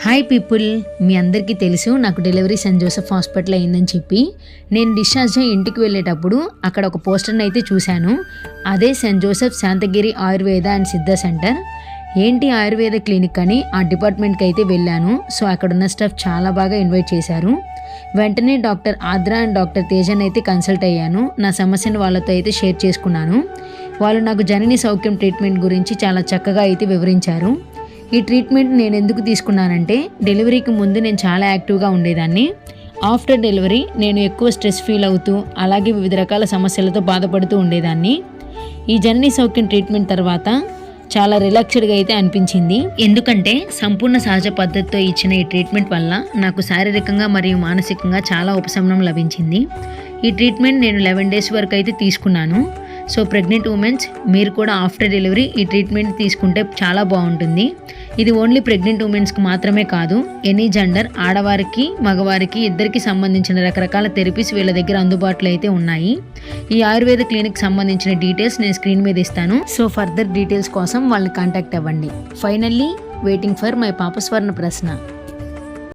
Hi people, మీ అందరికీ తెలుసు నాకు డెలివరీ సెయింట్ జోసెఫ్ హాస్పిటల్ అయిందని చెప్పి. నేను డిశ్చార్జ్ అయ్యి ఇంటికి వెళ్ళేటప్పుడు అక్కడ ఒక పోస్టర్ని అయితే చూశాను. అదే సెయింట్ జోసెఫ్ శాంతగిరి ఆయుర్వేద అండ్ సిద్ధ సెంటర్. ఏంటి ఆయుర్వేద క్లినిక్ అని ఆ డిపార్ట్మెంట్కి అయితే వెళ్ళాను. సో అక్కడ ఉన్న స్టాఫ్ చాలా బాగా ఇన్వైట్ చేశారు. వెంటనే డాక్టర్ ఆద్రా అండ్ డాక్టర్ తేజన్ అయితే కన్సల్ట్ అయ్యాను. నా సమస్యను వాళ్ళతో అయితే షేర్ చేసుకున్నాను. వాళ్ళు నాకు జనని సౌఖ్యం ట్రీట్మెంట్ గురించి చాలా చక్కగా అయితే వివరించారు. ఈ ట్రీట్మెంట్ నేను ఎందుకు తీసుకున్నానంటే, డెలివరీకి ముందు నేను చాలా యాక్టివ్గా ఉండేదాన్ని. ఆఫ్టర్ డెలివరీ నేను ఎక్కువ స్ట్రెస్ ఫీల్ అవుతూ అలాగే వివిధ రకాల సమస్యలతో బాధపడుతూ ఉండేదాన్ని. ఈ జనని సౌఖ్యం ట్రీట్మెంట్ తర్వాత చాలా రిలాక్స్డ్గా అయితే అనిపించింది. ఎందుకంటే సంపూర్ణ సహజ పద్ధతితో ఇచ్చిన ఈ ట్రీట్మెంట్ వల్ల నాకు శారీరకంగా మరియు మానసికంగా చాలా ఉపశమనం లభించింది. ఈ ట్రీట్మెంట్ నేను 11 days వరకు అయితే తీసుకున్నాను. సో ప్రెగ్నెంట్ ఉమెన్స్ మీరు కూడా ఆఫ్టర్ డెలివరీ ఈ ట్రీట్మెంట్ తీసుకుంటే చాలా బాగుంటుంది. ఇది ఓన్లీ ప్రెగ్నెంట్ ఉమెన్స్కి మాత్రమే కాదు, ఎనీ జెండర్, ఆడవారికి మగవారికి ఇద్దరికి సంబంధించిన రకరకాల థెరపీస్ వీళ్ళ దగ్గర అందుబాటులో అయితే ఉన్నాయి. ఈ ఆయుర్వేద క్లినిక్ సంబంధించిన డీటెయిల్స్ నేను స్క్రీన్ మీద ఇస్తాను. సో ఫర్దర్ డీటెయిల్స్ కోసం వాళ్ళని కాంటాక్ట్ అవ్వండి. ఫైనల్లీ వెయిటింగ్ ఫర్ మై పాప స్వర్ణ ప్రశ్న.